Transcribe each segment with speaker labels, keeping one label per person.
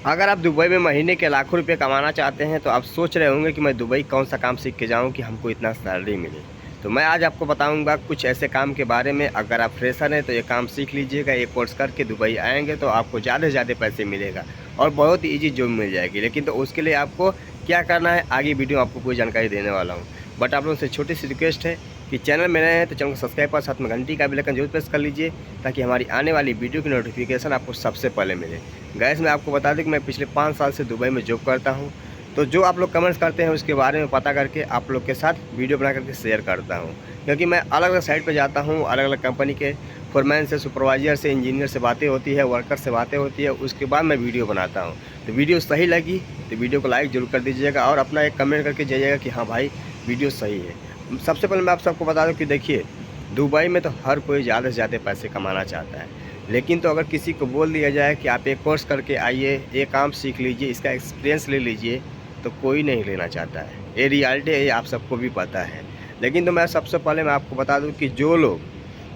Speaker 1: अगर आप दुबई में महीने के लाखों रुपए कमाना चाहते हैं तो आप सोच रहे होंगे कि मैं दुबई कौन सा काम सीख के जाऊं कि हमको इतना सैलरी मिले। तो मैं आज आपको बताऊंगा कुछ ऐसे काम के बारे में। अगर आप फ्रेशर हैं तो ये काम सीख लीजिएगा, ये कोर्स करके दुबई आएंगे तो आपको ज़्यादा से ज़्यादा पैसे मिलेगा और बहुत ईजी जॉब मिल जाएगी। लेकिन तो उसके लिए आपको क्या करना है, आगे वीडियो आपको पूरी जानकारी देने वाला हूँ। बट आप लोगों से छोटी सी रिक्वेस्ट है कि चैनल में नए हैं तो चैनल को सब्सक्राइब कर साथ में घंटी का बेल आइकन जरूर प्रेस कर लीजिए, ताकि हमारी आने वाली वीडियो की नोटिफिकेशन आपको सबसे पहले मिले। गैस मैं आपको बता दूं कि मैं पिछले 5 साल से दुबई में जॉब करता हूं, तो जो आप लोग कमेंट्स करते हैं उसके बारे में पता करके आप लोग के साथ वीडियो बना करके शेयर करता हूं। क्योंकि मैं अलग अलग साइट पर जाता हूं, अलग अलग कंपनी के फोरमैन से, सुपरवाइजर से, इंजीनियर से बातें होती है, वर्कर से बातें होती है, उसके बाद मैं वीडियो बनाता हूँ। तो वीडियो सही लगी तो वीडियो को लाइक जरूर कर दीजिएगा और अपना एक कमेंट करके जाइएगा कि हाँ भाई वीडियो सही है। सबसे पहले मैं आप सबको बता दूं कि देखिए, दुबई में तो हर कोई ज़्यादा से ज़्यादा पैसे कमाना चाहता है। लेकिन तो अगर किसी को बोल दिया जाए कि आप एक कोर्स करके आइए, ये काम सीख लीजिए, इसका एक्सपीरियंस ले लीजिए, तो कोई नहीं लेना चाहता है। ये रियलिटी है, ये आप सबको भी पता है। लेकिन तो मैं सबसे पहले मैं आपको बता दूं कि जो लोग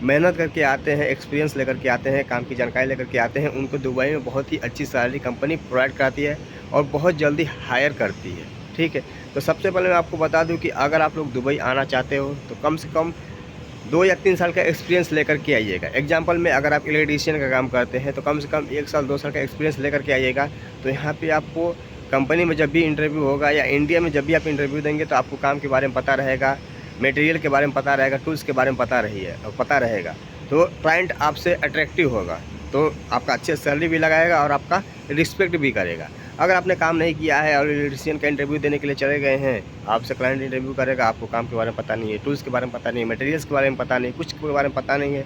Speaker 1: मेहनत करके आते हैं, एक्सपीरियंस लेकर के आते हैं, काम की जानकारी लेकर के आते हैं, उनको दुबई में बहुत ही अच्छी सैलरी कंपनी प्रोवाइड कराती है और बहुत जल्दी हायर करती है। ठीक है, तो सबसे पहले मैं आपको बता दूं कि अगर आप लोग दुबई आना चाहते हो तो कम से कम 2 या 3 साल का एक्सपीरियंस लेकर के आइएगा। एग्जाम्पल में अगर आप इलेक्ट्रीशियन का काम करते हैं तो कम से कम 1 साल 2 साल का एक्सपीरियंस लेकर के आइएगा। तो यहाँ पे आपको कंपनी में जब भी इंटरव्यू होगा या इंडिया में जब भी आप इंटरव्यू देंगे तो आपको काम के बारे में पता रहेगा, मटेरियल के बारे में पता रहेगा, टूल्स के बारे में पता रहेगा। तो क्लाइंट आपसे अट्रैक्टिव होगा, तो आपका अच्छे सैलरी भी लगाएगा और आपका रिस्पेक्ट भी करेगा। अगर आपने काम नहीं किया है और इलेक्ट्रीशियन का इंटरव्यू देने के लिए चले गए हैं, आपसे क्लाइंट इंटरव्यू करेगा, आपको काम के बारे में पता नहीं है, टूल्स के बारे में पता नहीं है, मटेरियल्स के बारे में पता नहीं, कुछ के बारे में पता नहीं है,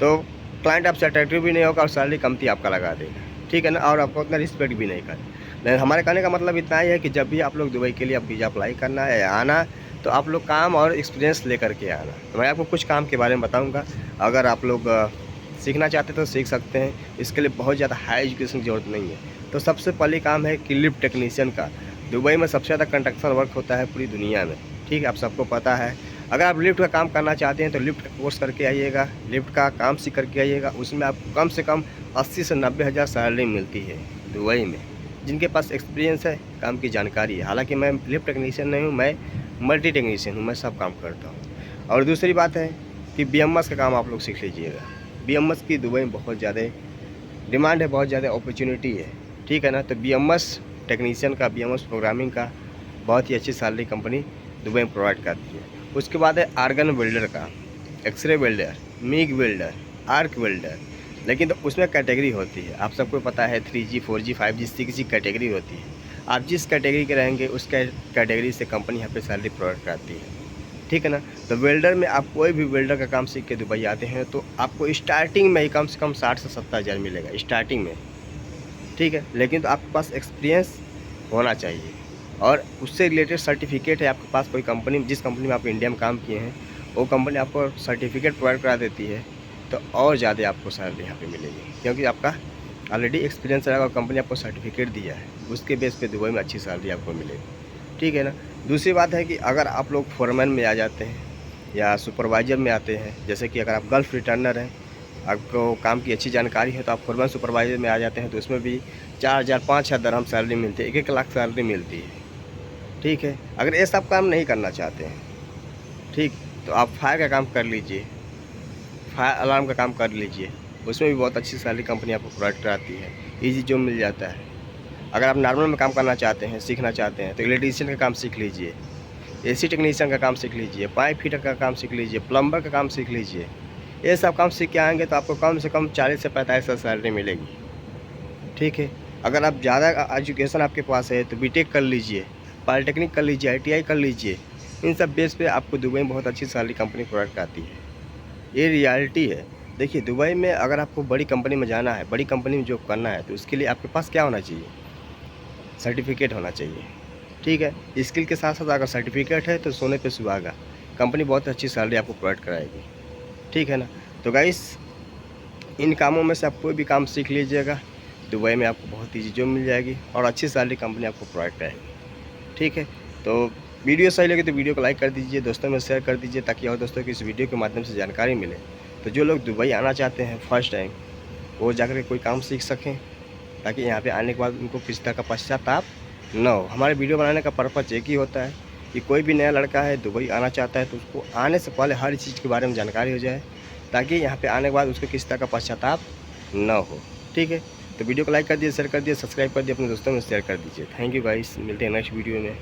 Speaker 1: तो क्लाइंट आपसे अट्रैक्टिव भी नहीं होगा और सैलरी कमती आपका लगा देगा। ठीक है ना, और आपको उतना रिस्पेक्ट भी नहीं करेगा। लेकिन हमारे कहने का मतलब इतना ही है कि जब भी आप लोग दुबई के लिए आप वीज़ा अप्लाई करना है या आना, तो आप लोग काम और एक्सपीरियंस लेकर के आना। तो मैं आपको कुछ काम के बारे में बताऊँगा। अगर आप लोग सीखना चाहते तो सीख सकते हैं, इसके लिए बहुत ज़्यादा हाई एजुकेशन की ज़रूरत नहीं है। तो सबसे पहले काम है कि लिफ्ट टेक्नीशियन का। दुबई में सबसे ज़्यादा कंस्ट्रक्शन वर्क होता है पूरी दुनिया में। ठीक है, आप सबको पता है। अगर आप लिफ्ट का काम करना चाहते हैं तो लिफ्ट का कोर्स करके आइएगा, लिफ्ट का काम सीख करके आइएगा। उसमें आपको कम से कम 80 से 90 हज़ार सैलरी मिलती है दुबई में, जिनके पास एक्सपीरियंस है, काम की जानकारी है। हालाँकि मैं लिफ्ट टेक्नीशियन नहीं हूँ, मैं मल्टी टेक्नीशियन हूँ, मैं सब काम करता हूँ। और दूसरी बात है कि BMS का काम आप लोग सीख लीजिएगा। BMS की दुबई में बहुत ज़्यादा डिमांड है, बहुत ज़्यादा अपॉर्चुनिटी है। ठीक है ना, तो BMS टेक्नीशियन का, BMS प्रोग्रामिंग का बहुत ही अच्छी सैलरी कंपनी दुबई में प्रोवाइड करती है। उसके बाद है आर्गन वेल्डर का, x-ray welder, MIG welder, arc welder. लेकिन तो उसमें कैटेगरी होती है, आप सबको पता है 3G 4G 5G 6G category होती है। आप जिस कैटेगरी के रहेंगे उस कैटेगरी से कंपनी यहाँ पे सैलरी प्रोवाइड कराती है। ठीक है ना, तो वेल्डर में आप कोई भी वेल्डर का काम सीख के दुबई आते हैं तो आपको स्टार्टिंग में ही कम से कम 60 से 70 हज़ार मिलेगा स्टार्टिंग में। ठीक है, लेकिन तो आपके पास एक्सपीरियंस होना चाहिए और उससे रिलेटेड सर्टिफिकेट है आपके पास। कोई कंपनी, जिस कंपनी में आप इंडिया में काम किए हैं, वो कंपनी आपको सर्टिफिकेट प्रोवाइड करा देती है, तो और ज़्यादा आपको सैलरी यहाँ पे मिलेगी, क्योंकि आपका ऑलरेडी एक्सपीरियंस रहेगा और कंपनी आपको सर्टिफिकेट दिया है। उसके बेस पे दुबई में अच्छी सैलरी आपको मिलेगी। ठीक है ना। दूसरी बात है कि अगर आप लोग फोरमैन में आ जाते हैं या सुपरवाइज़र में आते हैं, जैसे कि अगर आप गल्फ रिटर्नर हैं, आपको काम की अच्छी जानकारी है, तो आप फोरमैन सुपरवाइज़र में आ जाते हैं, तो उसमें भी 4,000 5,000 दिरहम सैलरी मिलती है, 1-1 लाख सैलरी मिलती है। ठीक है, अगर ये सब काम नहीं करना चाहते हैं, ठीक, तो आप फायर का काम कर लीजिए, फायर अलार्म का काम कर लीजिए। उसमें भी बहुत अच्छी सैलरी कंपनी आपको प्रोवाइड कराती है, ईजी जॉब मिल जाता है। अगर आप नॉर्मल में काम करना चाहते हैं, सीखना चाहते हैं, तो इलेक्ट्रीशियन का काम सीख लीजिए, AC टेक्नीशियन का काम सीख लीजिए, पाइप फिटर का काम सीख लीजिए, प्लम्बर का काम सीख लीजिए। ये सब काम सीख के आएंगे तो आपको कम से कम 40 से 45 हज़ार सैलरी मिलेगी। ठीक है, अगर आप ज़्यादा एजुकेशन आपके पास है तो BTech कर लीजिए, पॉलिटेक्निक कर लीजिए, ITI कर लीजिए। इन सब बेस पे आपको दुबई में बहुत अच्छी सैलरी कंपनी प्रोवाइड कराती है। ये रियलिटी है। देखिए, दुबई में अगर आपको बड़ी कंपनी में जाना है, बड़ी कंपनी में जॉब करना है, तो उसके लिए आपके पास क्या होना चाहिए? सर्टिफिकेट होना चाहिए। ठीक है, स्किल के साथ साथ अगर सर्टिफिकेट है तो सोने पे सुहागा, कंपनी बहुत अच्छी सैलरी आपको प्रोवाइड कराएगी। ठीक है ना। तो गाइस, इन कामों में से आप कोई भी काम सीख लीजिएगा, दुबई में आपको बहुत ईजी जॉब मिल जाएगी और अच्छी सैलरी कंपनी आपको प्रोवाइड कराएगी। ठीक है, तो वीडियो सही लगे तो वीडियो को लाइक कर दीजिए, दोस्तों में शेयर कर दीजिए, ताकि और दोस्तों को इस वीडियो के माध्यम से जानकारी मिले। तो जो लोग दुबई आना चाहते हैं फर्स्ट टाइम, वो जाकर के कोई काम सीख सकें ताकि यहाँ पे आने के बाद उनको किसी तरह का पश्चाताप न हो। हमारे वीडियो बनाने का पर्पज़ एक ही होता है कि कोई भी नया लड़का है दुबई आना चाहता है तो उसको आने से पहले हर चीज़ के बारे में जानकारी हो जाए, ताकि यहाँ पे आने के बाद उसको किसी तरह का पश्चाताप न हो। ठीक है, तो वीडियो को लाइक कर दिए, शेयर कर दिए, सब्सक्राइब कर दिए, अपने दोस्तों में शेयर कर दीजिए। थैंक यू गाइस, मिलते हैं नेक्स्ट वीडियो में।